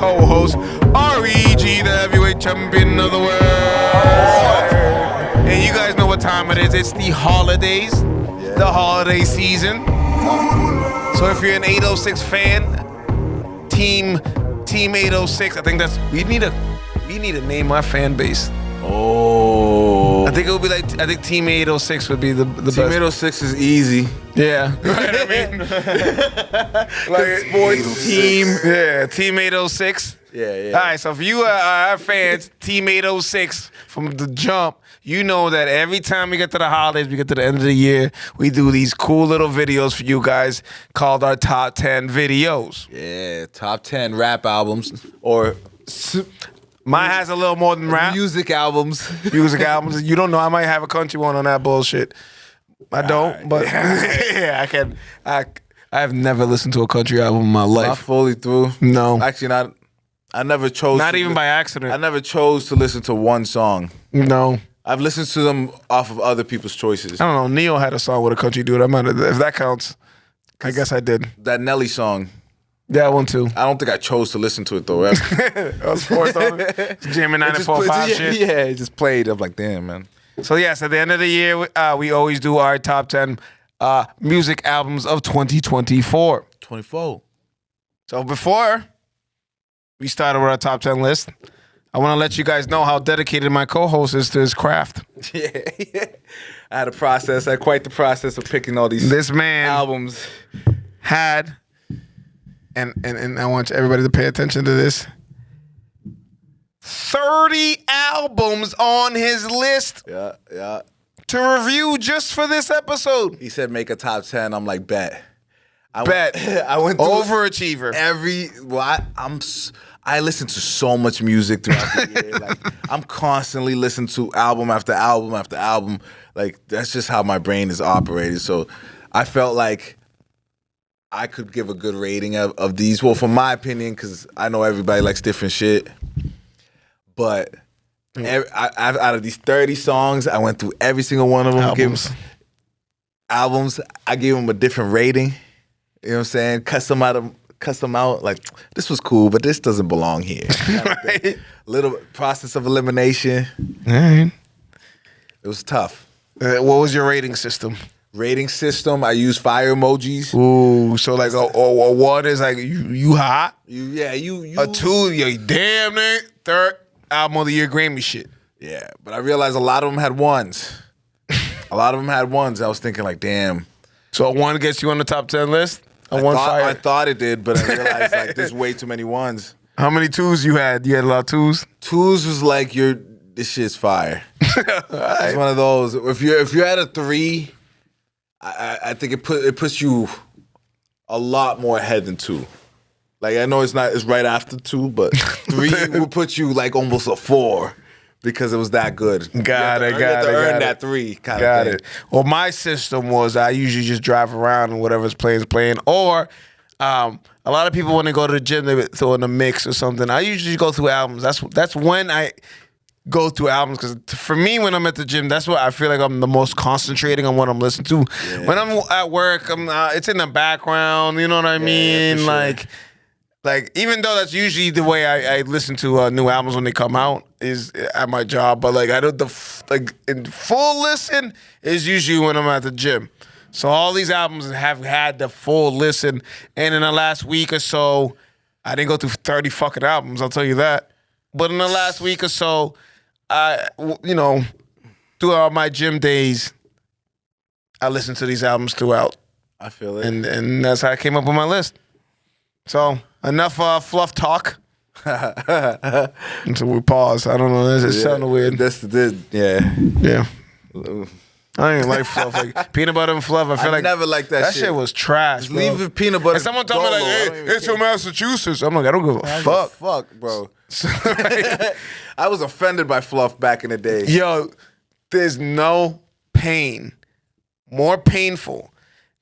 co-host, REG, the heavyweight champion of the world. And you guys know what time it is. It's the holidays, the holiday season. So if you're an 806 fan, Team 806, I think that's we need to name our fan base. Oh. I think it would be I think Team 806 would be the best. Team 806 is easy. Yeah. Right, I mean. Like sports team. Yeah, Team 806. Yeah. All right, so if you are our fans, Team 806 from the jump, you know that every time we get to the holidays, we get to the end of the year, we do these cool little videos for you guys called our top 10 videos. Yeah, top 10 rap albums or Mine has a little more than rap. music albums. Music albums. You don't know. I might have a country one on that bullshit. I don't, but yeah, I can. I have never listened to a country album in my life. Not fully through. No. Actually, not. I never chose. Not even by accident. I never chose to listen to one song. No. I've listened to them off of other people's choices. I don't know. Neo had a song with a country dude. I might have, if that counts, I guess I did. That Nelly song. That one too. I don't think I chose to listen to it though. I was forced on it. Jamming 94.5 shit. Yeah, it just played. I'm like, damn, man. So yes, at the end of the year, we always do our top 10 music albums of 2024. 24. So before we started with our top 10 list, I want to let you guys know how dedicated my co-host is to his craft. Yeah. I had quite the process of picking all these This man albums. had, and I want everybody to pay attention to this, 30 albums on his list Yeah. to review just for this episode. He said make a top 10. I'm like, bet. I went through Overachiever. I listen to so much music throughout the year. Like, I'm constantly listening to album after album after album. Like, that's just how my brain is operated. So I felt like I could give a good rating of these. Well, from my opinion, because I know everybody likes different shit. But out of these 30 songs, I went through every single one of them. Albums. I gave them a different rating. You know what I'm saying? Cuss them out. Like, this was cool, but this doesn't belong here. Right. Little process of elimination. All right. It was tough. What was your rating system? Rating system, I use fire emojis. Ooh, so like a 1 is like you hot. You. A 2, you damn near. Third album of the year Grammy shit. Yeah, but I realized a lot of them had ones. I was thinking like, damn. So a 1 gets you on the top 10 list? I thought it did, but I realized like there's way too many ones. How many 2s you had? You had a lot of 2s? 2s was like this shit's fire. It's one of those. If you're at a 3, I think it puts you a lot more ahead than 2. Like, I know it's right after 2, but 3 will put you like almost a 4 because it was that good. Got it. Earn that 3 kind of thing. Got it. Well, my system was I usually just drive around and whatever's playing is playing. Or a lot of people when they go to the gym, they throw in a mix or something. I usually go through albums. That's when I go through albums, because for me, when I'm at the gym, that's what I feel like I'm the most concentrating on what I'm listening to. Yeah. When I'm at work, it's in the background. You know what I mean? Sure. Like even though that's usually the way I listen to new albums when they come out is at my job, but like I don't in full listen is usually when I'm at the gym. So all these albums have had the full listen, and in the last week or so, I didn't go through 30 fucking albums. I'll tell you that. But in the last week or so, throughout my gym days, I listened to these albums throughout. I feel it. And that's how I came up with my list. So, enough fluff talk. Until we pause. I don't know. It sounded weird. Yeah. I ain't like fluff. Like peanut butter and fluff. I feel like never liked that shit. That shit was trash, bro. Leave it peanut butter. And someone told me like, hey, it's from Massachusetts. I'm like, I don't give a fuck. Fuck, bro. I was offended by fluff back in the day. Yo, there's no pain more painful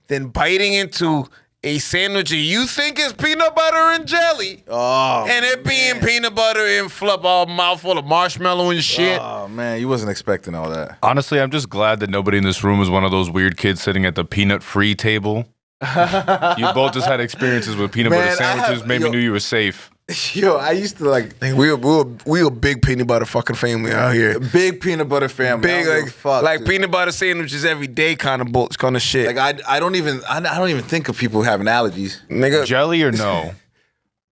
than biting into a sandwich you think is peanut butter and jelly, and it being peanut butter and fluff, all mouthful of marshmallow and shit. Oh man, you wasn't expecting all that. Honestly, I'm just glad that nobody in this room was one of those weird kids sitting at the peanut-free table. You both just had experiences with peanut butter sandwiches. Maybe knew you were safe. Yo, I used to like We a big peanut butter fucking family out here. big peanut butter family. Big I don't give like a fuck, like dude. peanut butter sandwiches every day kind of shit. Like I don't even think of people having allergies. Nigga, Jelly or no?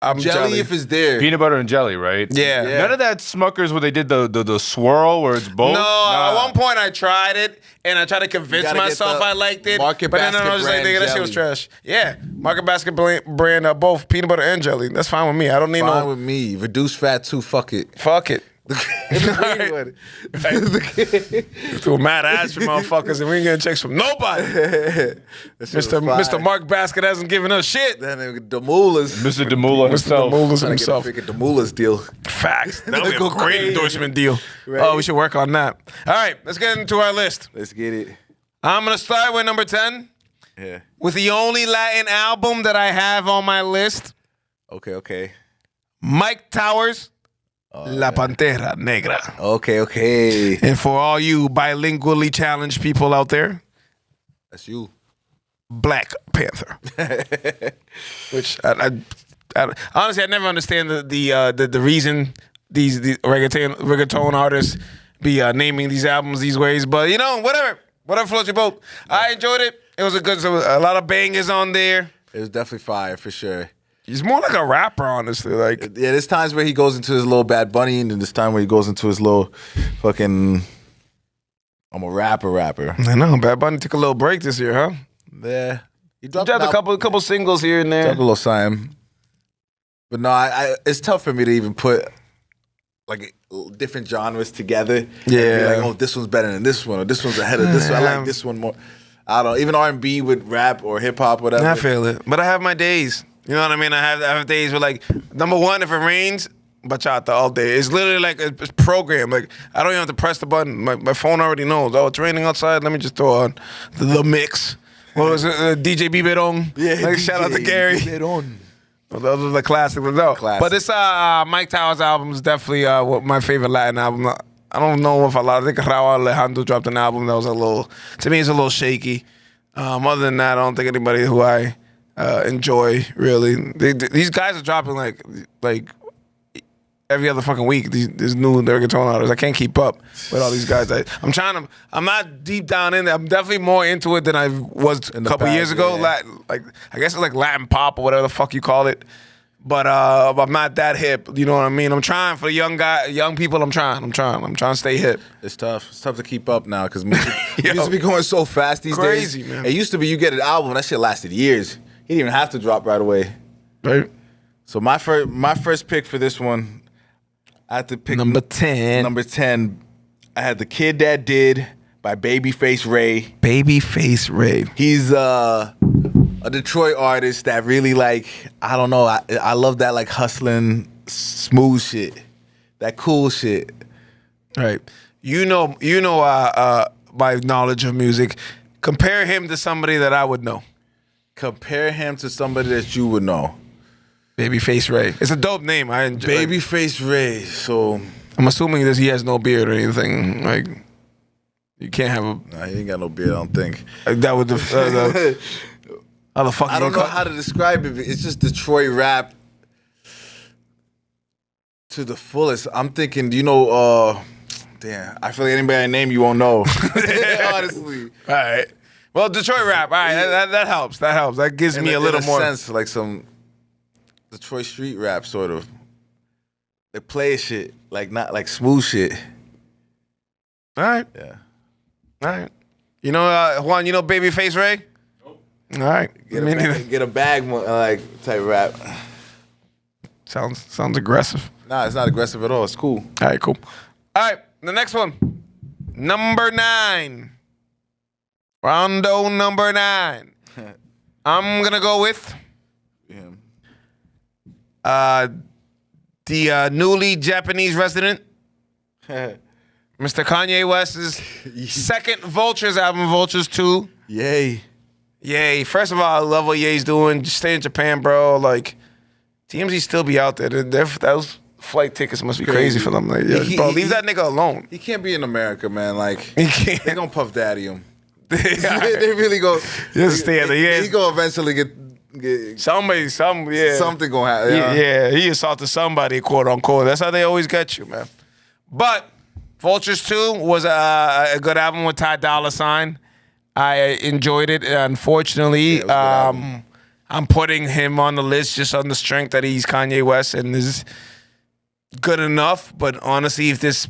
I'm Jelly if it's there. Peanut butter and jelly, right? Yeah. None of that Smuckers where they did the swirl where it's both. No, Nah. at one point I tried it and I tried to convince gotta get myself the I liked it. Market but then I Basket was like, brand nigga, that shit was jelly. trash. Yeah, Market Basket brand both peanut butter and jelly. That's fine with me. I don't need Fine no. with me. Reduce fat too. Fuck it. Fuck it. Right. Threw mad ass for motherfuckers and we ain't getting checks from nobody. Mr. Mark Basket hasn't given us shit. That nigga Demoulas. Mr. Demula Mr. himself. Demoulas Trying to get a himself. freaking Demoulas deal. Facts. That would be Go a great crazy. endorsement deal. Right. Oh, we should work on that. All right, let's get into our list. Let's get it. I'm gonna start with number 10 Yeah. with the only Latin album that I have on my list. Okay. Mike Towers, La Pantera Negra. Okay. And for all you bilingually challenged people out there, That's you. Black Panther. Which I honestly I never understand the reason these reggaeton artists be naming these albums these ways, but you know, whatever floats your boat. I enjoyed it. It was a lot of bangers on there. It was definitely fire for sure. He's more like a rapper, honestly. Like, Yeah, there's times where he goes into his little Bad Bunny, and then there's time where he goes into his little fucking. I'm a rapper. I know Bad Bunny took a little break this year, huh? Yeah, he dropped Dropped a couple singles here and there. Dropped a little sign. But no, I it's tough for me to even put like different genres together. And be Yeah. like, oh, this one's better than this one, or this one's ahead of this one. I like this one more. I don't know. Even R&B with rap or hip hop, whatever. I feel it, but I have my days. You know what I mean? I have days where, like, number one, if it rains, bachata all day. It's literally like it's programmed. Like, I don't even have to press the button. My phone already knows. Oh, it's raining outside. Let me just throw on the mix. What was it? DJ Biberon. Yeah, Like, shout out to Gary. Those are the classics. No. Classic. But this Mike Towers album is definitely my favorite Latin album. I don't know if a lot. I think Raul Alejandro dropped an album that was to me, it's a little shaky. Other than that, I don't think anybody who I enjoy really. These guys are dropping like every other fucking week. These new reggaeton artists. I can't keep up with all these guys. I'm not deep down in there. I'm definitely more into it than I was a couple years ago. yeah. Like I guess it's like Latin pop or whatever the fuck you call it. But I'm not that hip. You know what I mean? I'm trying for the young people. I'm trying to stay hip. It's tough. It's tough to keep up now because music Yo. used to be going so fast these Crazy, days. man. It used to be you get an album, that shit lasted years. He didn't even have to drop right away. Right. So my first pick for this one, I had to pick Number 10. Number 10, I had The Kid That Did by Babyface Ray. Babyface Ray. He's a Detroit artist that really I don't know, I love that hustling, smooth shit, that cool shit. Right. You know my knowledge of music. Compare him to somebody that I would know. Compare him to somebody that you would know. Babyface Ray. It's a dope name. I enjoy. Babyface Ray. So I'm assuming that he has no beard or anything. Like, you can't have a. nah, he ain't got no beard, I don't think. Like that with the how the fuck? I don't know how to describe it. It's just Detroit rap to the fullest. I'm thinking, damn, I feel like anybody name you won't know. Honestly. All right. Well, Detroit rap. All right, that helps. That helps. That gives me a little more sense, like some Detroit street rap sort of. They play shit, not like smooth shit. All right. Yeah. All right. You know, Juan. You know Babyface Ray. Nope. All right. Get a bag type rap. Sounds aggressive. Nah, it's not aggressive at all. It's cool. All right, cool. All right, the next one. Number 9. Rondo number 9. I'm going to go with Yeah. the newly Japanese resident, Mr. Kanye West's second Vultures album, Vultures 2. Yay. Yay. First of all, I love what Ye's doing. Just stay in Japan, bro. Like, TMZ still be out there. Those flight tickets must be crazy for them. Like, yo, bro, leave that nigga alone. He can't be in America, man. Like, He can't. they gonna Puff Daddy him. They They really go. Just stay there. He gonna eventually get Something, yeah. Something gonna happen. Yeah, he assaulted somebody, quote unquote. That's how they always get you, man. But Vultures 2 was a good album with Ty Dolla $ign. I enjoyed it. Unfortunately, I'm putting him on the list just on the strength that he's Kanye West and is good enough. But honestly, if this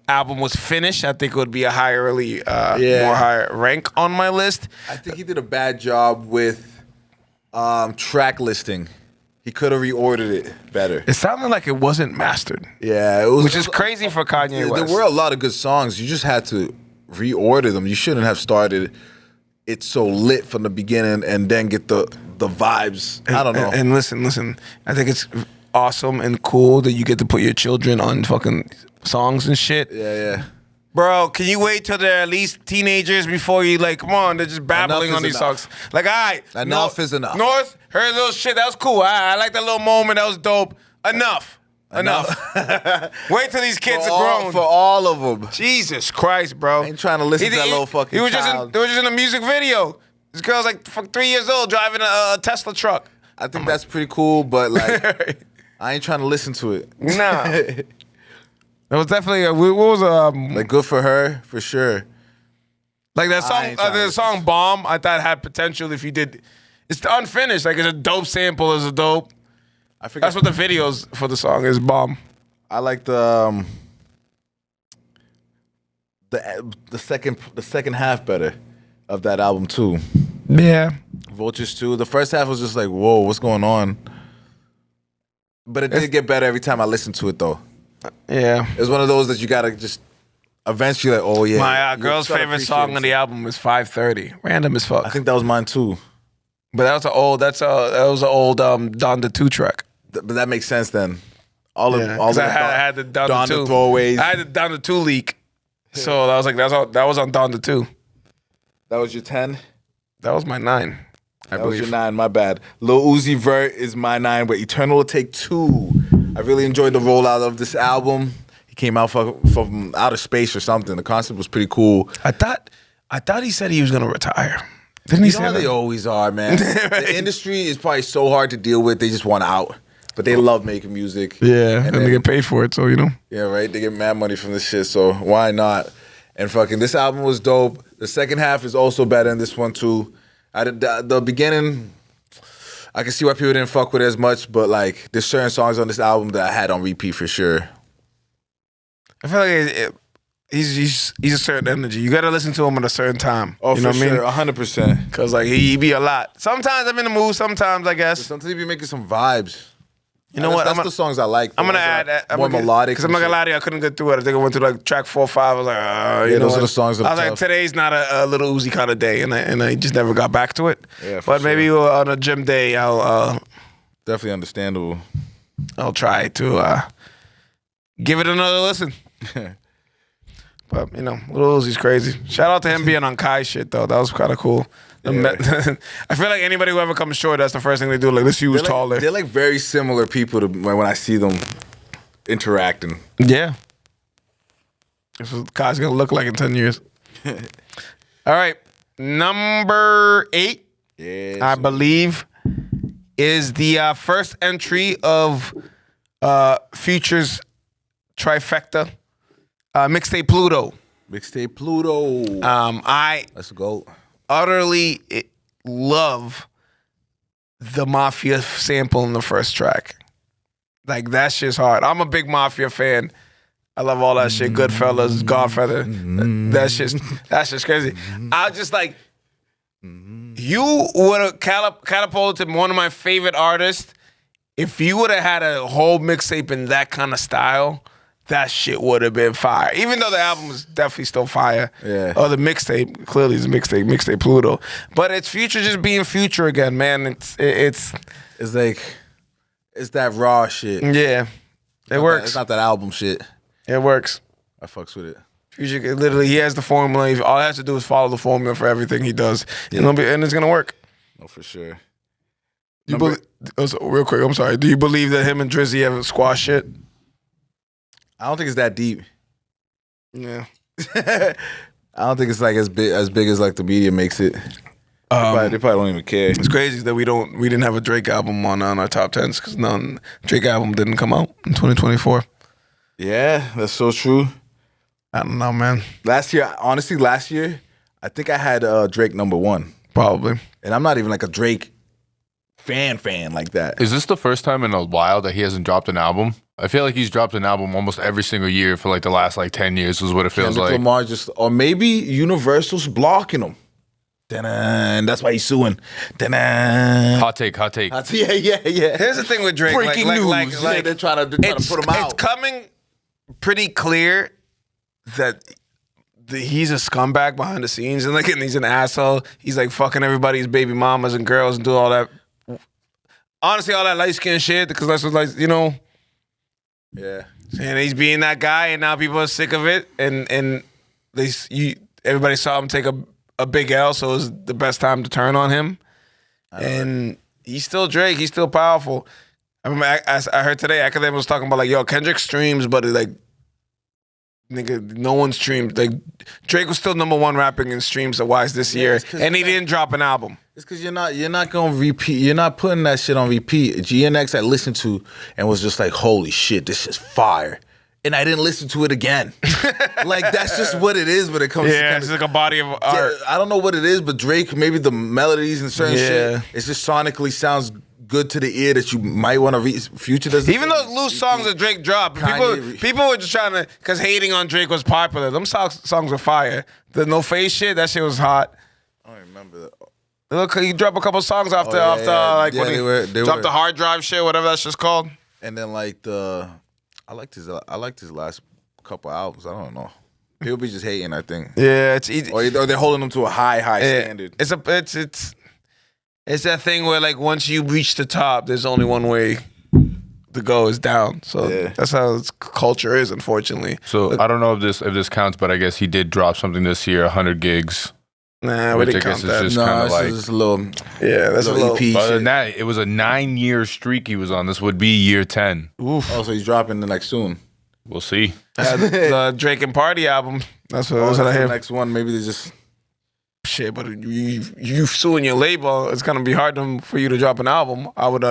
album was finished, I think it would be a more higher rank on my list. I think he did a bad job with track listing. He could have reordered it better. It sounded like it wasn't mastered. Yeah, it was, which is crazy for Kanye West. There were a lot of good songs. You just had to reorder them. You shouldn't have started it so lit from the beginning and then get the vibes. I don't know. And listen. I think it's awesome and cool that you get to put your children on fucking songs and shit. Yeah. Bro, can you wait till they're at least teenagers before you come on, they're just babbling on these songs. Like, all right. Enough is enough. North, heard a little shit, that was cool. I like that little moment, that was dope. Enough. Wait till these kids are grown. For all of them. Jesus Christ, bro. I ain't trying to listen to that little fucking child. They were just in a music video. This girl's 3 years old driving a Tesla truck. I think that's pretty cool, but I ain't trying to listen to it. Nah. It was definitely what was good for her, for sure. Like that song, the song "Bomb." I thought had potential if you did. It's unfinished. Like it's a dope sample. It's a dope. I forget. That's what the videos for the song is. "Bomb." I like the second half better of that album too. Yeah. Vultures 2. The first half was just like, whoa, what's going on? But it did get better every time I listened to it though. Yeah. It's one of those that you gotta just eventually oh yeah. My girl's favorite song on the album is 530. Random as fuck. I think that was mine too. But that was an old Donda 2 track. But that makes sense then. I had the Donda 2 throwaways. I had the Donda 2 leak. So that was that was on Donda 2. That was your 10? That was my 9. That was your 9, my bad. Lil Uzi Vert is my 9, but Eternal will take 2. I really enjoyed the rollout of this album. He came out from outer space or something. The concept was pretty cool. I thought he said he was gonna retire. Didn't he say that? They always are, man. Right. The industry is probably so hard to deal with. They just want out, but they love making music. Yeah, and they get paid for it, so you know. Yeah, right. They get mad money from this shit, so why not? And fucking, this album was dope. The second half is also better than this one too. The beginning, I can see why people didn't fuck with it as much, but there's certain songs on this album that I had on repeat for sure. I feel like he's a certain energy. You got to listen to him at a certain time. Oh, you know for what sure, I mean? 100%. Because he be a lot. Sometimes I'm in the mood. Sometimes I guess. Sometimes he be making some vibes. You know what? That's the songs I like. I'm gonna add that. More melodic. Because I'm not gonna lie to you, I couldn't get through it. I think I went through track 4 or 5. I was like, those are the songs that I was like, today's not a Little Uzi kind of day, and I just never got back to it. Yeah, but maybe on a gym day, I'll definitely understandable. I'll try to give it another listen. But Little Uzi's crazy. Shout out to him being on Kai shit though. That was kind of cool. Yeah. I feel like anybody who ever comes short, that's the first thing they do. Like, let's see who's taller. They're very similar people to when I see them interacting. Yeah. That's what Kai's gonna look like in 10 years. All right. Number 8, I believe, is the first entry of Future's trifecta, Mixtape Pluto. Mixtape Pluto. Let's go. Utterly love the Mafia sample in the first track. Like, that shit's hard. I'm a big Mafia fan. I love all that shit. Goodfellas, Godfather. That's just crazy. I just you would have catapulted one of my favorite artists. If you would have had a whole mixtape in that kind of style, that shit would have been fire. Even though the album is definitely still fire. Yeah. Or the mixtape, clearly it's a mixtape Pluto. But it's Future just being Future again, man. It's that raw shit. Yeah. It works. It's not that album shit. It works. I fucks with it. Future, literally, he has the formula. All he has to do is follow the formula for everything he does. Yeah. And it's going to work. No, for sure. Real quick, I'm sorry. Do you believe that him and Drizzy have squash shit? I don't think it's that deep. Yeah. I don't think it's as big as the media makes it. They probably don't even care. It's crazy that we didn't have a Drake album on our top 10s because Drake album didn't come out in 2024. Yeah, that's so true. I don't know, man. Last year, I think I had Drake number 1. Probably. And I'm not even like a Drake fan like that. Is this the first time in a while that he hasn't dropped an album? I feel like he's dropped an album almost every single year for like the last like 10 years is what it feels Kendrick like. Lamar or maybe Universal's blocking him. And that's why he's suing. Hot take. Yeah. Here's the thing with Drake. Breaking news. Like, they're trying to put him out. It's coming pretty clear that he's a scumbag behind the scenes, and he's an asshole. He's like fucking everybody's baby mamas and girls and do all that. Honestly, all that light skin shit because that's what Yeah. And he's being that guy, and now people are sick of it, and everybody saw him take a big L, so it was the best time to turn on him. And he's still Drake. He's still powerful. I remember I heard today, Academic was talking about like, yo, Kendrick streams, but like, nigga, no one streamed. Like, Drake was still number 1 rapping in streams wise this year, and he didn't drop an album. It's because you're not gonna repeat. You're not putting that shit on repeat. GNX I listened to and was just like, holy shit, this is fire. And I didn't listen to it again. Like, that's just what it is when it comes to Yeah, it's like a body of art. I don't know what it is, but Drake, maybe the melodies and certain Yeah. shit, it just sonically sounds good to the ear that you might want to read. Future doesn't. Even those loose songs that Drake dropped, people were just trying to, because hating on Drake was popular. Them songs were fire. The No Face shit, that shit was hot. I don't remember that. Look, he dropped a couple songs after when he dropped the hard drive shit, whatever that's just called. And then like I liked his last couple albums. I don't know. People be just hating, I think. Yeah, it's easy. Or they're holding them to a high standard. It's that thing where like once you reach the top, there's only one way to go is down. So that's how culture is, unfortunately. So I don't know if this counts, but I guess he did drop something this year, 100 gigs. Nah, we didn't count that. Just No, kinda it's like, just a little. Yeah, that's a little EP. other than Shit. that, it was a 9-year streak he was on. This would be year 10. Oh, so he's dropping the next soon. We'll see. the Drake and Party album. That's what I The hear. next one, maybe they just. Shit, but you suing your label, it's gonna be hard for you to drop an album. I would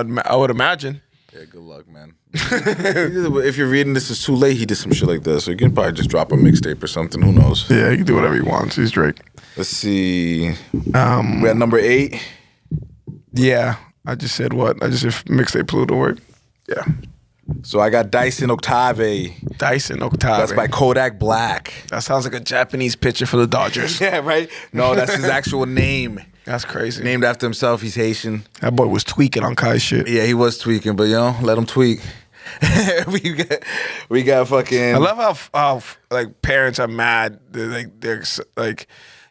imagine. Yeah, good luck, man. If you're reading this, it's too late. He did some shit like that, so you can probably just drop a mixtape or something. Who knows? Yeah, he can do whatever he wants. He's Drake. Let's see. We're at number 8. Yeah, I just said what? I just said mixtape Pluto work. Yeah. So I got Dyson Octave. Dyson Octave. That's by Kodak Black. That sounds like a Japanese pitcher for the Dodgers. Yeah, right? No, that's his actual name. That's crazy. Named after himself. He's Haitian. That boy was tweaking on Kai's shit. Yeah, he was tweaking, but let him tweak. we got fucking. I love how like parents are mad. They're like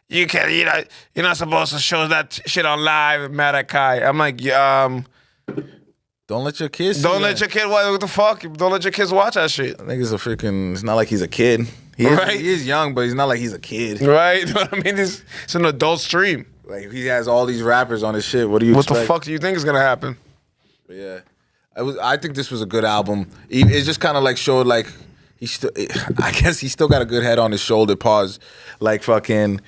you can't, you're not supposed to show that shit on live. And mad at Kai. I'm like, don't let your kids. Don't let your kid watch. What the fuck? Don't let your kids watch that shit. I think it's not like he's a kid. He is young, but he's not like he's a kid. Right? You know what I mean? It's an adult stream. Like, he has all these rappers on his shit. What do you expect? What the fuck do you think is gonna happen? But yeah, I think this was a good album. It just kind of like showed like I guess he still got a good head on his shoulder. Pause. Like fucking,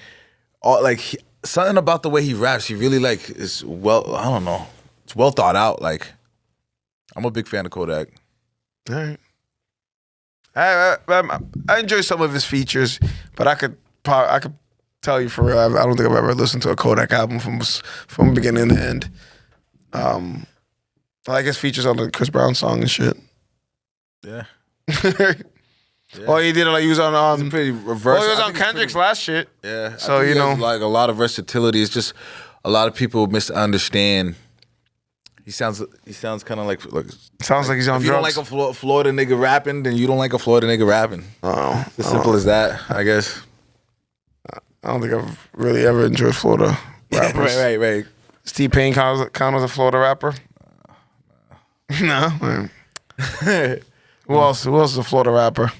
something about the way he raps. He really like is well. I don't know. It's well thought out. Like, I'm a big fan of Kodak. All right. I enjoy some of his features, but I could tell you for real, I don't think I've ever listened to a Kodak album from beginning to end. I like his features on the Chris Brown song and shit. Yeah. Oh, he did it like he was on. It's pretty reverse. He was on Kendrick's last shit. Yeah. So I think he has, like a lot of versatility. It's just a lot of people misunderstand. He sounds kind of like sounds like he's on if you drugs. don't like a Florida nigga rapping, then you don't like a Florida nigga rapping. Oh, It's as simple as that, I guess. I don't think I've really ever enjoyed Florida rappers. Right. Steve Payne count as a Florida rapper? No. Man. Who else is a Florida rapper?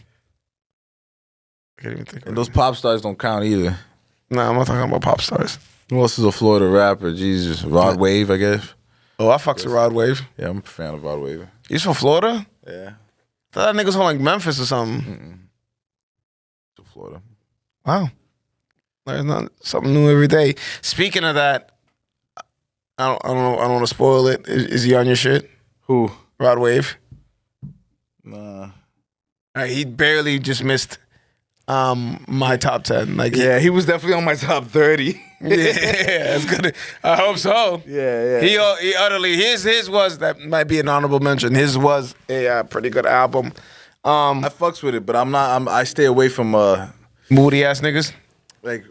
I can't even think. And those pop stars don't count either. Nah, I'm not talking about pop stars. Who else is a Florida rapper? Jesus, Rod Wave, I guess. Oh, I fucks with Rod Wave. Yeah, I'm a fan of Rod Wave. He's from Florida? Yeah, I thought that nigga's from like Memphis or something. to Florida. Wow. There's not something new every day. Speaking of that, I don't want to spoil it. Is he on your shit? Who? Rod Wave. Nah. He barely just missed my top 10. Like Yeah, he was definitely on my top 30. yeah, it's good. I hope so. Yeah. He utterly his was that might be an honorable mention. His was a pretty good album. I fucks with it, but I stay away from Moody ass niggas. like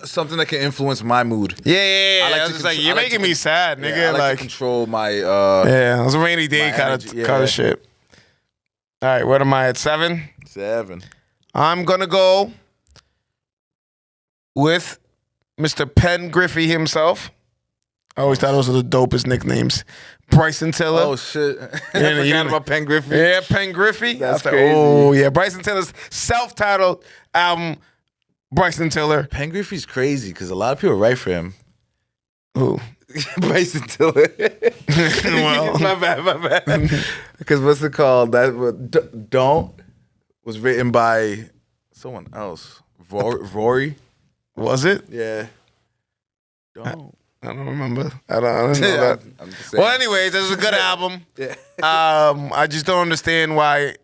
something that can influence my mood. Yeah. I like I was to just like, contr- you're I like making to me sad, nigga. Yeah, I like like to control my yeah, it was a rainy day my kind energy, of yeah. shit. All right, what am I at 7? 7. I'm gonna go with Mr. Penn Griffey himself. I always thought those were the dopest nicknames. Bryson Tiller. Oh shit! Yeah, I you forgot know- about Penn Griffey. Yeah, Penn Griffey. That's I was like, crazy. oh yeah, Bryson Tiller's self-titled album. Bryson Tiller. Penn Griffey's crazy because a lot of people write for him. Ooh. Bryson Tiller. Well. my bad. Because what's it called? Don't was written by someone else. Rory. Was it? Yeah. Don't. I don't remember. I don't know that. I'm just saying. Well, anyways, this is a good album. Yeah. I just don't understand why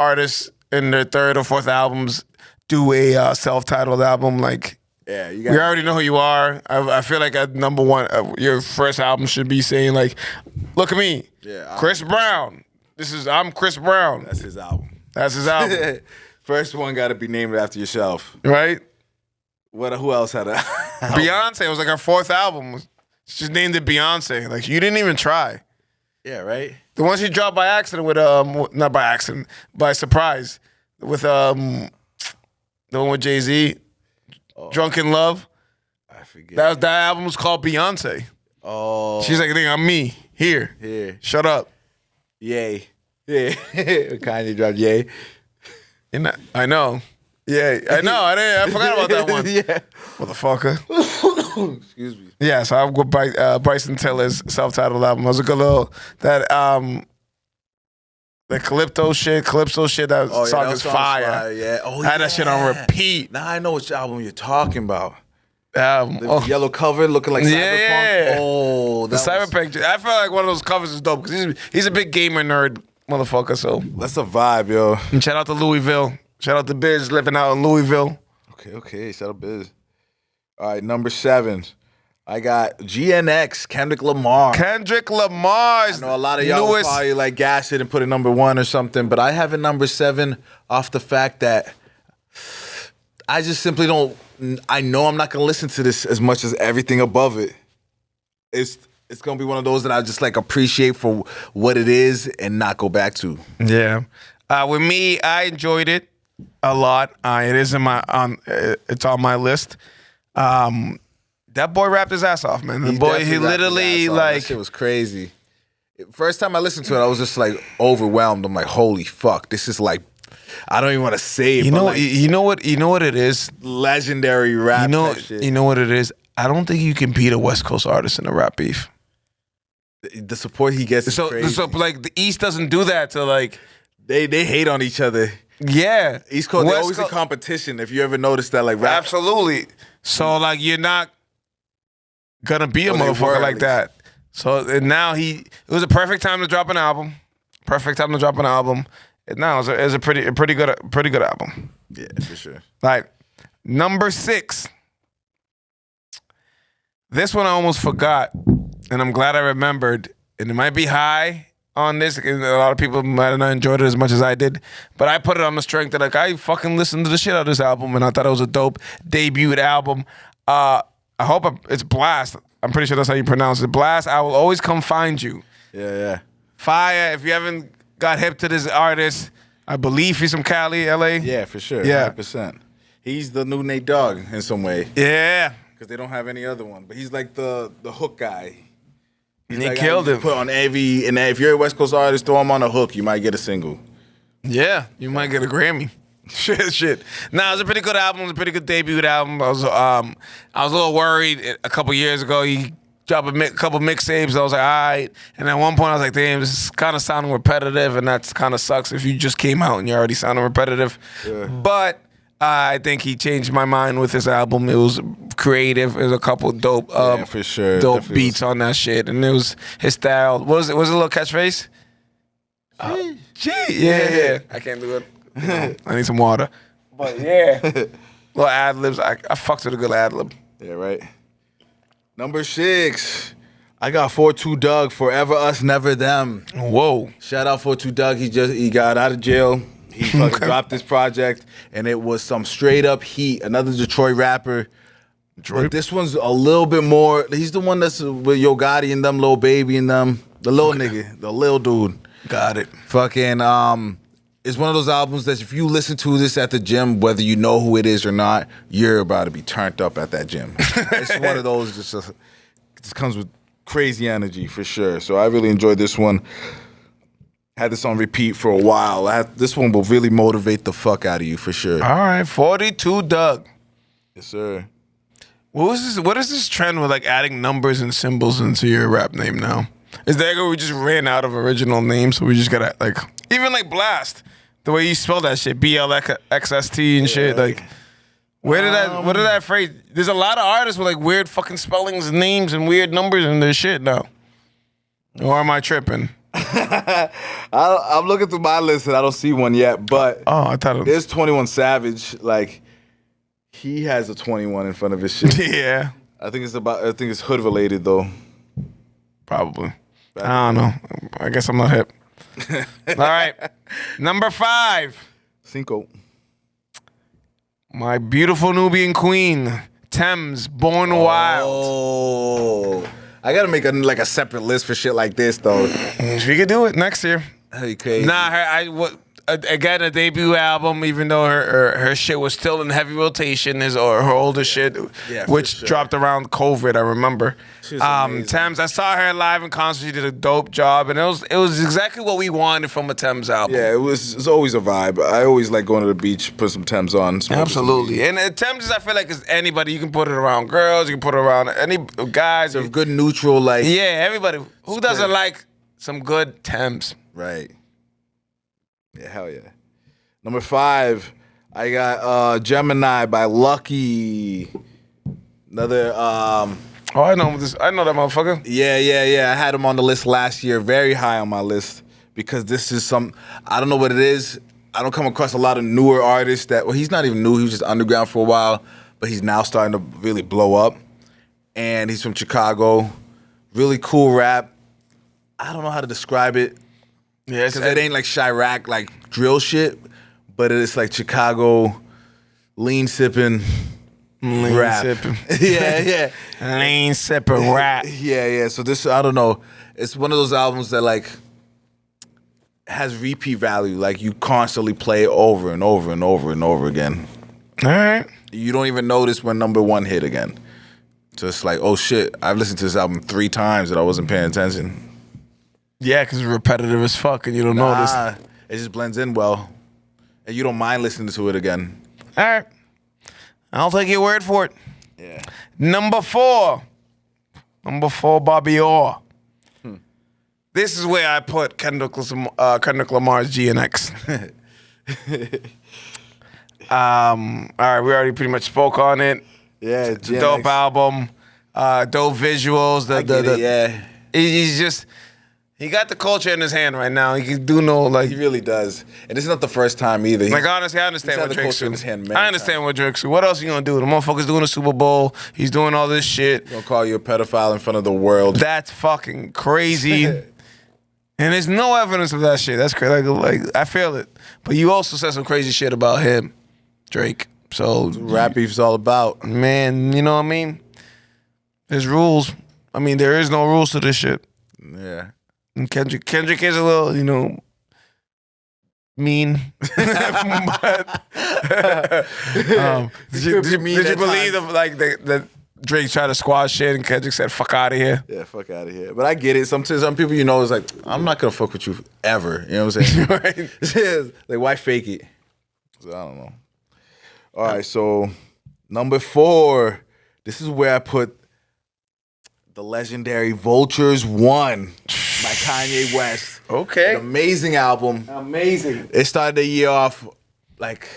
artists in their third or fourth albums do a self-titled album. Like, Yeah, you we got. already know who you are. I feel like at number one, your first album should be saying like, "Look at me, Yeah, Chris Brown. I'm Chris Brown." That's his album. That's his album, First one got to be named after yourself. right? Who else had a? Beyonce was like her fourth album. She just named it Beyonce. Like, you didn't even try. Yeah, right. The one she dropped by accident with not by accident, by surprise with the one with Jay-Z, Drunk in Love. I forget. That album was called Beyonce. Oh, She's like, "Nigga, I'm me here. here. Shut up." Yay. Yeah. Kanye dropped Yay. I know. Yeah, I know. I forgot about that one. Yeah. Motherfucker. Excuse me. Yeah, so I'll go by Bryson Tiller's self-titled album. It was a good little the Calypso shit. That Oh, yeah, song that is song's fire. Yeah. Oh, I had that shit on repeat. Now I know which album you're talking about. The The yellow cover looking like Cyberpunk. Yeah. Oh, that was- Cyberpunk. I feel like one of those covers is dope because he's a big gamer nerd motherfucker. So That's a vibe, yo. and shout out to Louisville. Shout out to Biz living out in Louisville. Okay. Shout out Biz. All right, number 7. I got GNX, Kendrick Lamar. Kendrick Lamar's I know a lot of y'all would probably like gas it and put it number 1 or something, but I have it number 7 off the fact that I just simply don't. I know I'm not gonna listen to this as much as everything above it. It's gonna be one of those that I just like appreciate for what it is and not go back to. Yeah. With me, I enjoyed it a lot. It is it's on my list. That boy rapped his ass off, man. The He boy, definitely he rapped his literally ass off. like That shit was crazy. First time I listened to it, I was just like overwhelmed. I'm like, holy fuck, this is like, I don't even want to say it. you but know like you know what it is. legendary rap. type shit. You know what it is. I don't think you can beat a West Coast artist in a rap beef. The support he gets is So crazy. like the East doesn't do that to like They hate on each other. yeah. East Coast, they're West always in Co- competition. If you ever noticed that, like rap. Absolutely. So like you're not gonna be a Well, they motherfucker were, like at that. So and now it was a perfect time to drop an album. Perfect time to drop an album. And now it's a pretty good album. Yeah, for sure. Like number 6. This one I almost forgot, and I'm glad I remembered. And it might be high on this. And a lot of people might have not enjoyed it as much as I did. But I put it on the strength that like I fucking listened to the shit out of this album, and I thought it was a dope debut album. I hope it's Blast. I'm pretty sure that's how you pronounce it. Blast. I Will Always Come Find You. Yeah. Fire. If you haven't got hip to this artist, I believe he's from Cali, LA. Yeah, for sure. Yeah. 100%. He's the new Nate Dogg in some way. Yeah. Because they don't have any other one. But he's like the hook guy. He's And he like, killed you it. Put on every, and if you're a West Coast artist, throw him on a hook, you might get a single. Yeah, you might get a Grammy. Shit. Nah, it was a pretty good album. It was a pretty good debut album. I was a little worried a couple years ago. He dropped a couple mixtapes. I was like, all right. And at one point, I was like, damn, this is kind of sounding repetitive, and that kind of sucks if you just came out and you're already sounding repetitive. Yeah. But I think he changed my mind with his album. It was creative. There's a couple dope, for sure. dope Definitely beats on that shit, and it was his style. What was it? Was it a little catchphrase? Gee, yeah. I can't do it. You know, I need some water. But yeah, little ad libs. I fucked with a good ad lib. Yeah, right. Number 6. I got 4-2 Doug, Forever Us, Never Them. Whoa. Shout out 4-2 Doug. He got out of jail. He fucking dropped this project, and it was some straight up heat. Another Detroit rapper. But this one's a little bit more. He's the one that's with Yo Gotti and them, Lil Baby and them. The little nigga, the little dude. Got it. Fucking it's one of those albums that if you listen to this at the gym, whether you know who it is or not, you're about to be turned up at that gym. It's one of those just comes with crazy energy for sure. So I really enjoyed this one. Had this on repeat for a while. This one will really motivate the fuck out of you for sure. All right, 42 Doug. Yes, sir. What is this trend with like adding numbers and symbols into your rap name now? Is that we just ran out of original names, so we just gotta like even like Blast, the way you spell that shit, BLXST and shit. Like, where did that phrase? There's a lot of artists with like weird fucking spellings, and names, and weird numbers in their shit now. Or am I tripping? I'm looking through my list and I don't see one yet, but I thought there's 21 Savage. Like, he has a 21 in front of his shit. Yeah, I think it's hood related though. probably. I don't know. I guess I'm not hip. All right, number 5. Cinco. My beautiful Nubian queen, Thames, Born Wild. Oh, I gotta make a separate list for shit like this though. We could do it next year. Hey, crazy. Nah, again, a debut album, even though her shit was still in heavy rotation, or her older shit, which dropped around COVID, I remember. Thames, I saw her live in concert. She did a dope job, and it was exactly what we wanted from a Thames album. Yeah, it's always a vibe. I always like going to the beach, put some Thames on. Absolutely. And Thames, I feel like is anybody. You can put it around girls, you can put it around any guys. It's a good neutral, like. Yeah, everybody. Who doesn't like some good Thames? Right. Yeah, hell yeah. Number 5, I got Gemini by Lucky. Another I know this. I know that motherfucker. Yeah. I had him on the list last year, very high on my list, because this is I don't know what it is. I don't come across a lot of newer artists he's not even new, he was just underground for a while, but he's now starting to really blow up. And he's from Chicago. Really cool rap. I don't know how to describe it. Yeah, because it ain't like Chirac, like drill shit, but it's like Chicago lean sipping rap. yeah. Lean sipping rap. Yeah. So this, I don't know. It's one of those albums that like has repeat value. Like you constantly play over and over and over and over again. All right. You don't even notice when number 1 hit again. So it's like, oh shit, I've listened to this album 3 times and I wasn't paying attention. Yeah, because it's repetitive as fuck and you don't notice. It just blends in well. And you don't mind listening to it again. All right. I'll take your word for it. Yeah. Number 4, Bobby Orr. This is where I put Kendrick Lamar's GNX. All right, we already pretty much spoke on it. Yeah, GNX. Dope album, dope visuals. He got the culture in his hand right now. He can do He really does. And this is not the first time either. Like, honestly, I understand what Drake's doing. I understand what Drake's doing. What else are you going to do? The motherfucker's doing a Super Bowl. He's doing all this shit. He's going to call you a pedophile in front of the world. That's fucking crazy. And there's no evidence of that shit. That's crazy. Like, I feel it. But you also said some crazy shit about him, Drake. So that's what rap beef's all about. Man, you know what I mean? There's rules. I mean, there is no rules to this shit. Yeah. And Kendrick is a little, mean. But, did you believe that Drake tried to squash shit and Kendrick said, fuck out of here? Yeah, fuck out of here. But I get it. Sometimes some people is like, I'm not going to fuck with you ever. You know what I'm saying? Right? Like, why fake it? So I don't know. All right, so number 4, this is where I put the legendary Vultures 1 by Kanye West. Okay. An amazing album. Amazing. It started the year off like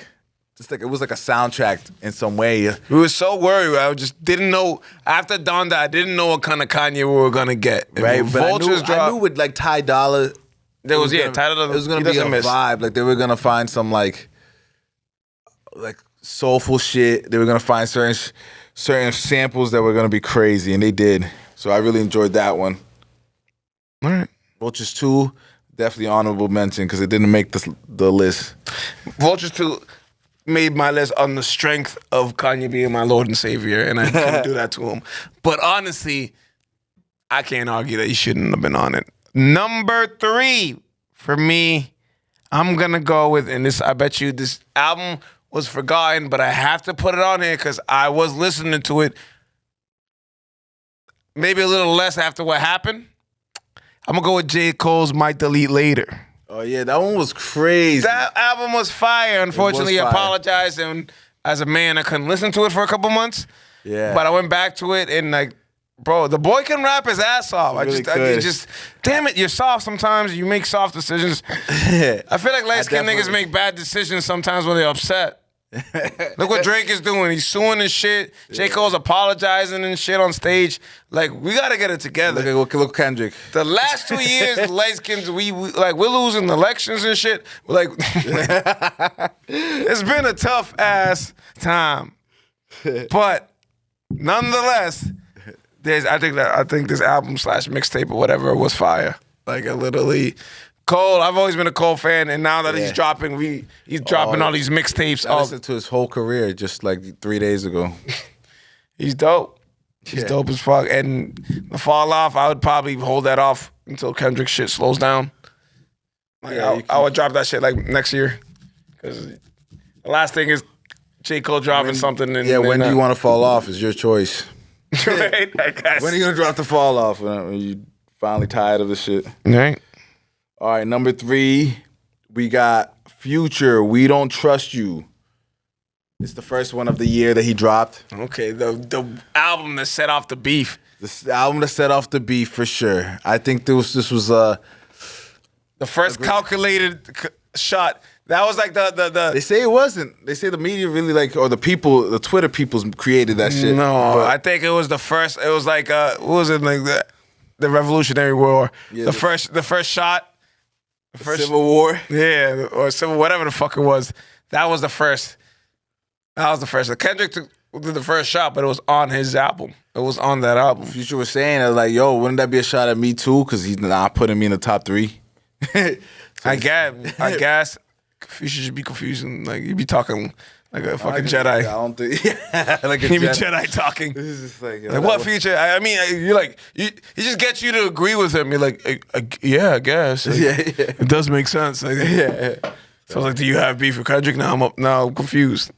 just like it was like a soundtrack in some way. We were so worried. I just didn't know. After Donda, I didn't know what kind of Kanye we were gonna get. And Right, when but Vultures I dropped. knew with like Ty Dolla, There was gonna- Ty Dolla. It was gonna he be a doesn't miss. vibe. Like they were gonna find some like soulful shit. They were gonna find certain samples that were gonna be crazy, and they did. So I really enjoyed that one. All right. Vultures 2, definitely honorable mention because it didn't make the list. Vultures 2 made my list on the strength of Kanye being my Lord and Savior, and I couldn't do that to him. But honestly, I can't argue that he shouldn't have been on it. Number 3 for me, I'm gonna go with, and this I bet you this album was forgotten, but I have to put it on here because I was listening to it maybe a little less after what happened. I'm gonna go with J. Cole's Might Delete Later. Oh yeah, that one was crazy. That album was fire. Unfortunately, I fire. apologize, and as a man, I couldn't listen to it for a couple months. Yeah. But I went back to it, and like, bro, the boy can rap his ass off. He really I could. just, damn it, you're soft sometimes. You make soft decisions. I feel like light skinned niggas definitely- make bad decisions sometimes when they're upset. Look what Drake is doing. He's suing and shit. J. Cole's apologizing and shit on stage. Like, we gotta get it together. Look Kendrick. The last 2 years, light skins, we like we're losing elections and shit. Like, it's been a tough ass time, but nonetheless, I think this album / mixtape or whatever was fire. Like, I literally. Cole, I've always been a Cole fan, and now that he's dropping, he's dropping all these mixtapes. I listened to his whole career just like 3 days ago. He's dope. He's dope as fuck. And the fall off, I would probably hold that off until Kendrick shit slows down. Like, Yeah, I would drop that shit like next year. Because the last thing is J. Cole dropping something. And, Yeah, when do you want to fall off is your choice. Right? I guess. When are you gonna drop the fall off? When you finally tired of the shit? Right? All right, number 3, we got Future. We Don't Trust You. It's the first one of the year that he dropped. Okay, the album that set off the beef. This album that set off the beef for sure. I think this was The first calculated shot. That was like the They say it wasn't. They say the media really or the people, the Twitter people created that shit. No, But I think it was the first. It was like what was it like the Revolutionary War? Yeah, the first shot. The first Civil War. Yeah, or civil, whatever the fuck it was. That was the first. Kendrick did the first shot, but it was on his album. It was on that album. Future was saying, like, yo, wouldn't that be a shot at me too? Because he's not putting me in the top 3. I guess. Future should be confusing. Like, you be talking like a fucking Jedi. I don't think. Like a He be Jedi. Jedi talking. This is just like, Like, what Future? I mean, you're like, he just gets you to agree with him. You're like, yeah, I guess. Like, Yeah. It does make sense. Like, Yeah. So I was like, do you have beef with Kendrick? Now I'm confused.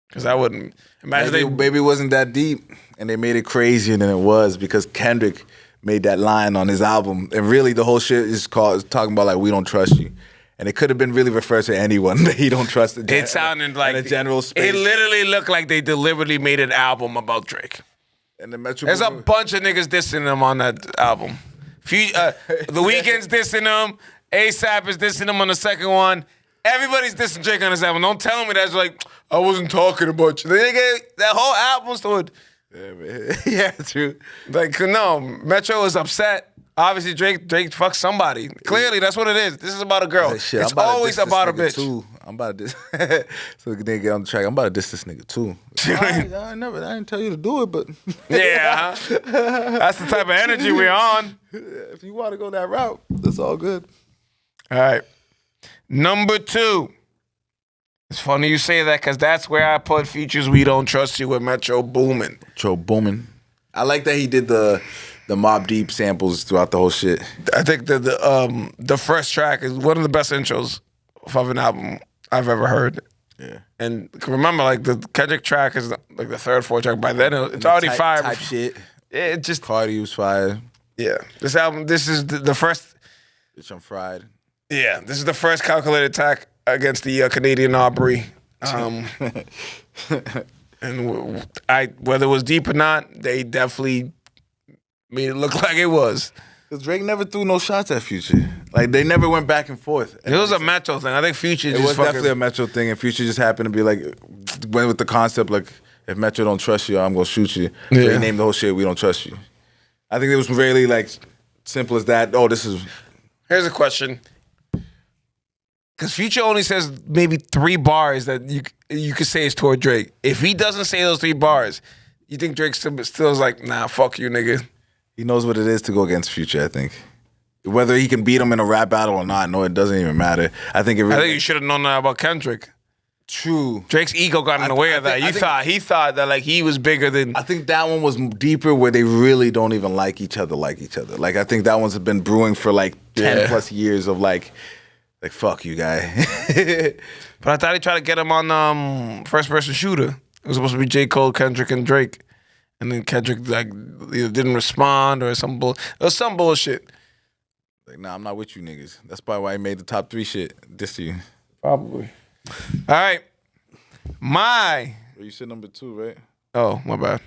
Because I wouldn't imagine Maybe it wasn't that deep, and they made it crazier than it was because Kendrick made that line on his album, and really the whole shit is talking about like we don't trust you, and it could have been really referred to anyone that he don't trust. It sounded like in a general space. It literally looked like they deliberately made an album about Drake. And the Metro There's a Boomin- bunch of niggas dissing him on that album. The Weeknd's dissing him. ASAP is dissing him on the second one. Everybody's dissing Drake on this album. Don't tell me that's like, I wasn't talking about you. That whole album stood. Yeah, man. Yeah, true. Like, no, Metro is upset. Obviously, Drake fucked somebody. Clearly, that's what it is. This is about a girl. Like, shit, It's I'm about to always diss this about a nigga bitch. Too. I'm about to diss. So the nigga get on the track. I'm about to diss this nigga too. I didn't tell you to do it, but Yeah, huh? That's the type of energy we're on. if you want to go that route, that's all good. All right. Number 2. It's funny you say that because that's where I put Future's We Don't Trust You with Metro Boomin. Metro Boomin. I like that he did the Mobb Deep samples throughout the whole shit. I think that the first track is one of the best intros of an album I've ever heard. Yeah. And remember, like, the Kendrick track is like the third, fourth track. By then, it's already fire. Type shit. It just, Cardi was fire. yeah. This album, this is the first, Bitch, I'm fried. yeah, this is the first calculated attack against the Canadian Aubrey. And whether it was deep or not, they definitely made it look like it was. Because Drake never threw no shots at Future. Like, they never went back and forth. It was a Metro thing. I think Future It just was fucking... definitely a Metro thing, and Future just happened to be like, went with the concept, like, if Metro don't trust you, I'm going to shoot you. So Yeah. he named the whole shit, We Don't Trust You. I think it was really, like, simple as that. Oh, this is... Here's a question. Because Future only says maybe 3 bars that you could say is toward Drake. If he doesn't say those 3 bars, you think Drake still is like, nah, fuck you, nigga. He knows what it is to go against Future, I think. Whether he can beat him in a rap battle or not, no, it doesn't even matter. I think it really... I think you should have known that about Kendrick. True. Drake's ego got in the way of that. He thought that like he was bigger than... I think that one was deeper where they really don't even like each other. Like, I think that one's been brewing for like 10 plus years of like fuck you, guy. But I thought he tried to get him on first person shooter. It was supposed to be J. Cole, Kendrick, and Drake. And then Kendrick like either didn't respond or some bullshit. Like, nah, I'm not with you niggas. That's probably why he made the top 3 shit. This to you. Probably. All right. You said number 2, right? Oh, my bad.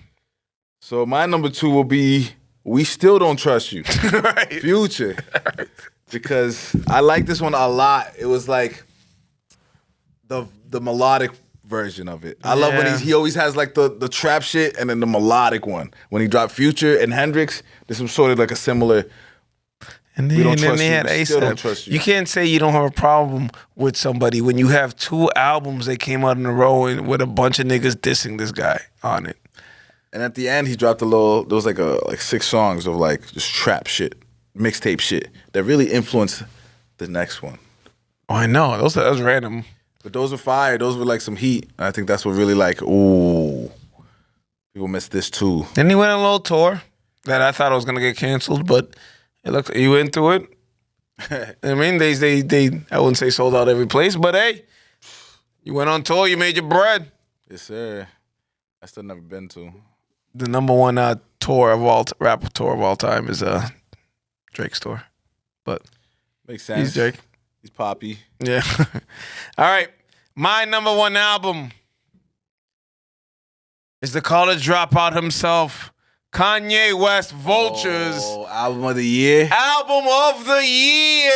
So my number 2 will be We Still Don't Trust You. Right. Future. Because I like this one a lot. It was like the melodic version of it. I love when he always has like the trap shit and then the melodic one. When he dropped Future and Hendrix, this was sort of like a similar... And We don't then trust they you. had We still don't ASAP. trust you. You can't say you don't have a problem with somebody when you have 2 albums that came out in a row and with a bunch of niggas dissing this guy on it. And at the end, he dropped there was like 6 songs of like just trap shit, mixtape shit that really influenced the next one. Oh, I know. That was random. But those were fire. Those were like some heat. And I think that's what really like, ooh, people missed this too. Then he went on a little tour that I thought was gonna get canceled, but it looked he went through it. I mean, they I wouldn't say sold out every place, but hey, you went on tour, you made your bread. Yes, sir. I still never been to. The number one rap tour of all time is Drake's tour, but Makes sense. he's Drake. He's Poppy. Yeah. All right. My number 1 album is the college dropout himself, Kanye West, Vultures. Oh, album of the year. Album of the year.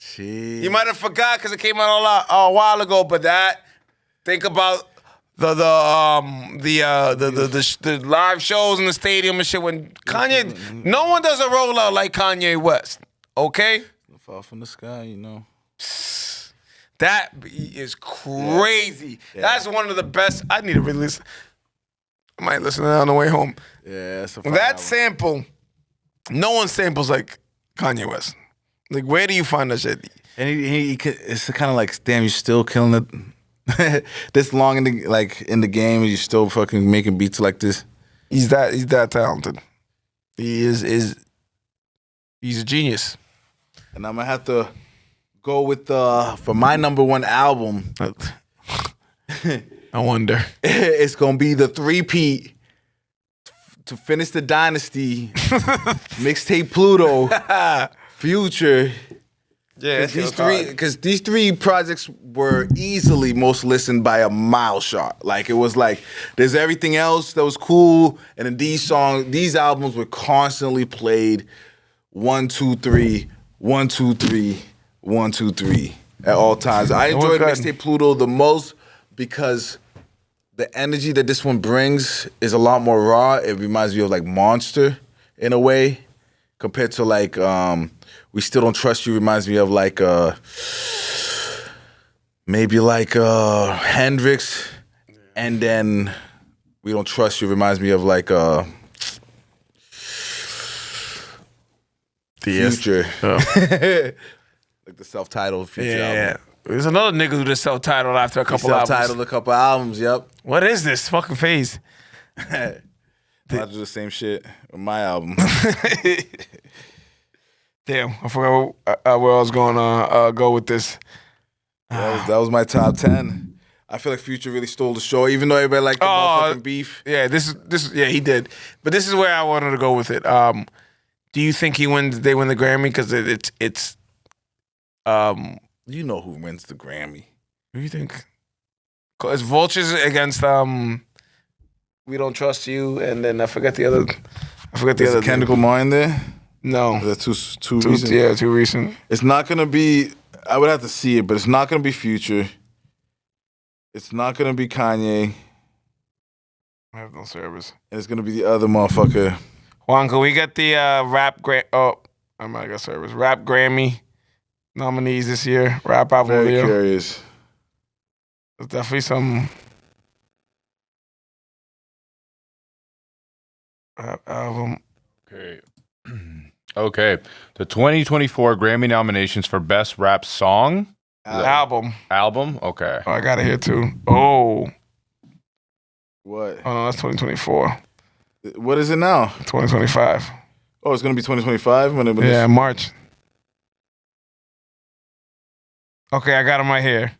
Jeez. You might have forgot because it came out a while ago, but think about the live shows in the stadium and shit. When Kanye, no one does a rollout like Kanye West. Okay. Fall from the sky, you know. That is crazy. Yeah. That's one of the best. I need to really listen. I might listen to that on the way home. Yeah, that's a fun That album. sample, no one samples like Kanye West. Like, where do you find that shit? And it's kind of like, damn, you're still killing it. This long in the game, and you're still fucking making beats like this. He's that talented. He's a genius. And I'm gonna have to go with for my number 1 album. I wonder. It's gonna be the 3-peat to finish the dynasty. Mixtape Pluto, Future. Yeah, Because these 3 projects were easily most listened by a mile shot. Like, it was like there's everything else that was cool, and then these albums were constantly played 1, 2, 3, 1, 2, 3, 1, 2, 3 at all times. I enjoyed Mixtape Pluto the most because the energy that this one brings is a lot more raw. It reminds me of like Monster in a way, compared to like We Still Don't Trust You reminds me of like maybe like Hendrix, and then We Don't Trust You reminds me of like Future. Like the self-titled Future album. There's another nigga who just self-titled after a couple albums. Self-titled a couple albums, yep. What is this fucking phase? I do the same shit with my album. Damn, I forgot where I was going to go with this. That was my top 10. I feel like Future really stole the show, even though everybody liked the motherfucking beef. Yeah, this is he did. But this is where I wanted to go with it. Do you think they win the Grammy? Because it's You know who wins the Grammy. Who do you think? It's Vultures against We Don't Trust You, and then I forget the other. I forget the Is other Kendrick name. Lamar in there? No. Is that too recent? Yeah, too recent. It's not gonna be. I would have to see it, but it's not gonna be Future. It's not gonna be Kanye, I have no service. and it's gonna be the other motherfucker. Juan, can we get the I might got service. Rap Grammy nominees this year. Rap album of the Very year. curious. There's definitely some rap album. Okay. Okay. The 2024 Grammy nominations for Best Rap Song Album. Album. Okay. Oh, I got it here too. Oh, What? no, that's 2024. What is it now? 2025. Oh, it's gonna be 2025 when Yeah, March. Okay, I got him right here.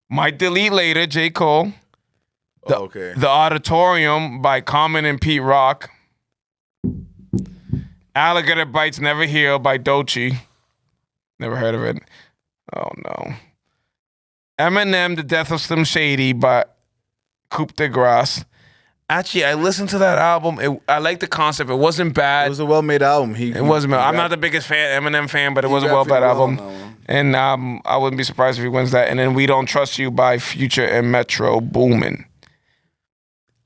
Might Delete Later, J. Cole. Oh, okay. The Auditorium by Common and Pete Rock. Alligator Bites Never Heal by Doechii. Never heard of it. Oh, no. Eminem, The Death of Slim Shady by Coupe de Grace. Actually, I listened to that album. I like the concept. It wasn't bad. It was a well-made album. It wasn't bad. I'm not the biggest Eminem fan, but it was a well-made album. And I wouldn't be surprised if he wins that. And then We Don't Trust You by Future and Metro Boomin.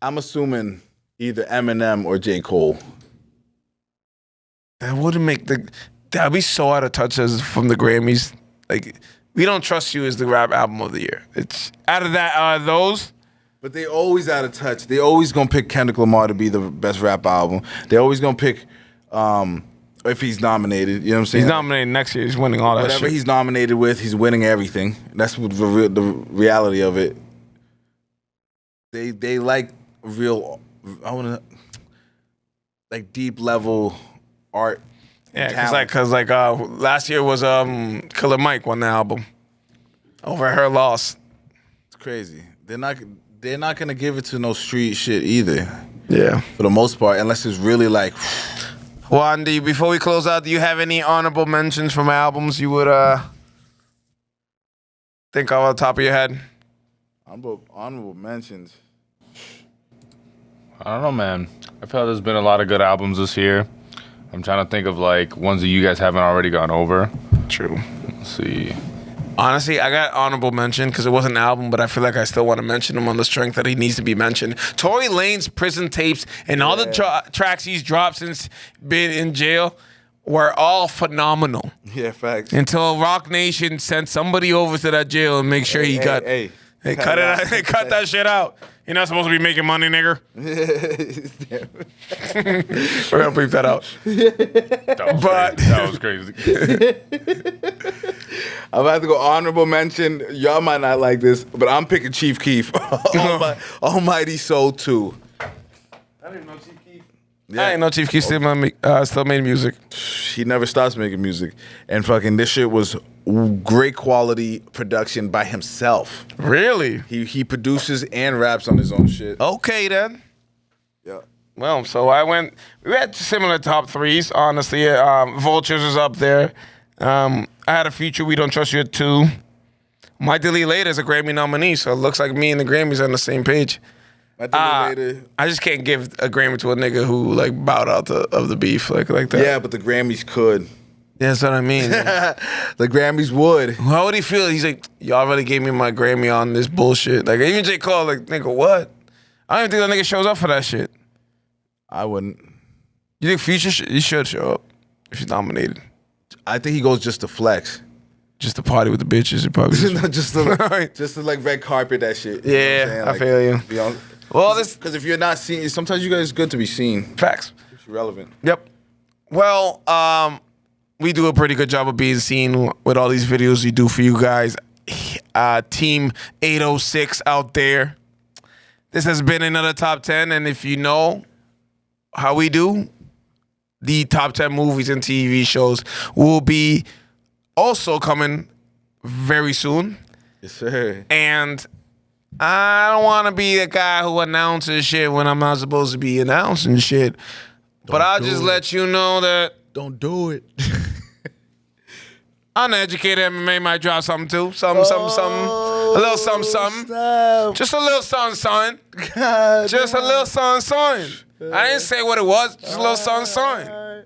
I'm assuming either Eminem or J. Cole. That wouldn't make that'd be so out of touch as from the Grammys. Like, We Don't Trust You is the rap album of the year. It's out of that those. But they always out of touch. They always gonna pick Kendrick Lamar to be the best rap album. They always gonna pick if he's nominated. You know what I'm saying? He's nominated next year. He's winning all that Whatever shit. he's nominated with, he's winning everything. That's what the reality of it. They like real. I wanna like deep level art. Yeah, cause last year was Killer Mike won the album over Her Loss. It's crazy. They're not gonna give it to no street shit either. Yeah. For the most part, unless it's really like. Juan, before we close out, do you have any honorable mentions from albums you would think off the top of your head? Honorable mentions. I don't know, man. I feel like there's been a lot of good albums this year. I'm trying to think of like ones that you guys haven't already gone over. True. Let's see. Honestly, I got honorable mention because it wasn't an album, but I feel like I still want to mention him on the strength that he needs to be mentioned. Tory Lanez Prison Tapes and all the tracks he's dropped since being in jail were all phenomenal. Yeah, facts. Until Rock Nation sent somebody over to that jail and make sure he cut it out. They cut that shit out. You're not supposed to be making money, nigger. We're gonna bleep that out. That was crazy. I'm about to go honorable mention. Y'all might not like this, but I'm picking Chief Keef. Almighty Soul 2. I didn't know Chief Keef. Yeah. I didn't know Chief Keef still made music. He never stops making music. And fucking this shit was great quality production by himself. Really? He produces and raps on his own shit. Okay then. Yeah. Well, so we had similar top threes, honestly. Vultures is up there. I had a Future, We Don't Trust You at 2. Might Delete Later is a Grammy nominee, so it looks like me and the Grammys are on the same page. I just can't give a Grammy to a nigga who like bowed out of the beef like that. Yeah, but the Grammys could. Yeah, that's what I mean. The Grammys would. How would he feel? He's like, y'all really gave me my Grammy on this bullshit. Like, even J. Cole, like, nigga, what? I don't even think that nigga shows up for that shit. I wouldn't. You think Future he should show up if he's nominated? I think he goes just to flex. Just to party with the bitches, he probably just to like red carpet that shit. Yeah, know what I'm saying? I feel you. Be on, Well, because if you're not seen, sometimes you guys it's good to be seen. Facts. It's relevant. Yep. Well, we do a pretty good job of being seen with all these videos we do for you guys. Team 806 out there. This has been another Top 10, and if you know how we do, the Top 10 movies and TV shows will be also coming very soon. Yes, sir. And I don't want to be the guy who announces shit when I'm not supposed to be announcing shit. But I'll just let you know that Don't do it. Uneducated MMA might drop something too. Something. A little something. Snap. Just a little something. God, Just a little something. I didn't say what it was. Just a little something. So,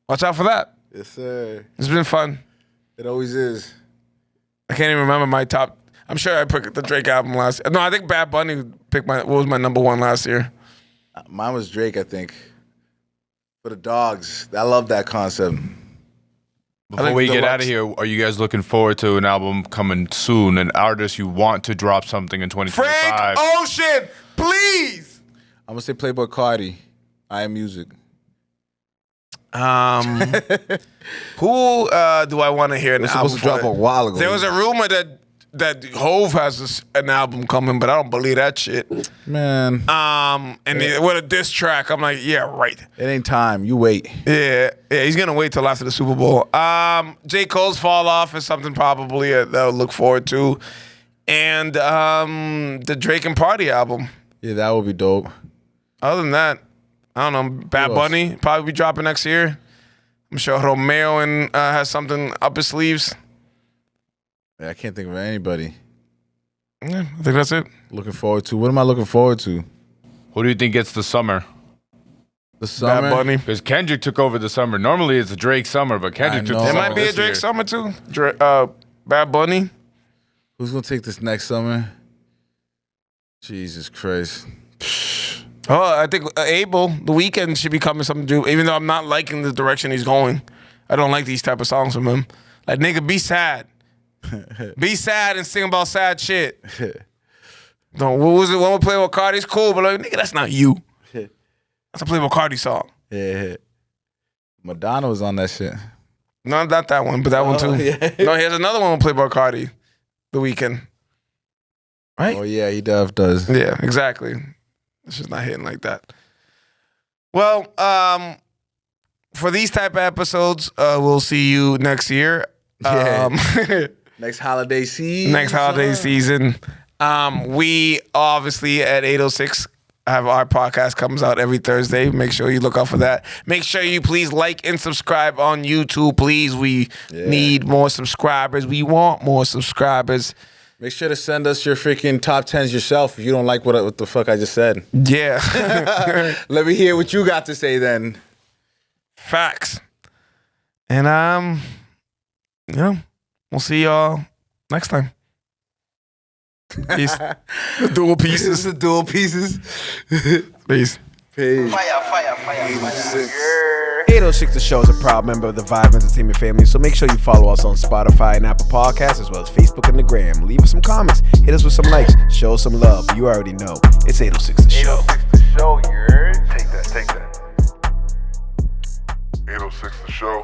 watch out for that. Yes, sir. It's been fun. It always is. I can't even remember my top. I'm sure I picked the Drake album last year. No, I think Bad Bunny picked what was my number one last year. Mine was Drake, I think. For the dogs. I love that concept. Before we get out of here, are you guys looking forward to an album coming soon? An artist you want to drop something in 2025? Frank Ocean, please. I'm going to say Playboy Cardi. I Am Music. Who do I want to hear an It was album supposed to drop for? a while ago. There was a rumor that Hove has an album coming, but I don't believe that shit. Man. With a diss track, I'm like, yeah, right. It ain't time. You wait. Yeah, he's gonna wait till after the Super Bowl. J. Cole's Fall Off is something probably that I'll look forward to, and the Drake and Party album. Yeah, that would be dope. Other than that, I don't know. Bad Bunny probably be dropping next year. I'm sure Romeo has something up his sleeves. Yeah, I can't think of anybody. Yeah, I think that's it. Looking forward to. What am I looking forward to? Who do you think gets the summer? The summer. Bad Bunny. Because Kendrick took over the summer. Normally it's a Drake summer, but Kendrick took the know. It summer might be a this Drake year. summer too. Bad Bunny. Who's gonna take this next summer? Jesus Christ. Oh, I think Abel, The Weeknd should be coming something to do. Even though I'm not liking the direction he's going, I don't like these type of songs from him. Like, nigga, be sad. Be sad and sing about sad shit. No, what was it? One with Playboy Cardi's cool, but like, nigga, that's not you. That's a Playboy Cardi song. Yeah. Madonna was on that shit. No, not that one, but that one too. Yeah. No, he has another one with Playboy Cardi, The Weeknd. Right? Oh yeah, he does. Yeah, exactly. It's just not hitting like that. Well, for these type of episodes, we'll see you next year. Yeah. Next holiday season. Next holiday season. We obviously at 806 have our podcast comes out every Thursday. Make sure you look out for that. Make sure you please like and subscribe on YouTube. Please, we need more subscribers. We want more subscribers. Make sure to send us your freaking top 10s yourself if you don't like what the fuck I just said. Yeah. Let me hear what you got to say then. Facts. And we'll see y'all next time. Peace. The dual pieces. The dual pieces. Peace. Peace. Fire. 806 The Show is a proud member of the Vibe Entertainment family, so make sure you follow us on Spotify and Apple Podcasts, as well as Facebook and the Gram. Leave us some comments, hit us with some likes, show us some love. You already know. It's 806 The Show. 806 The Show, you're... Take that. 806 The Show.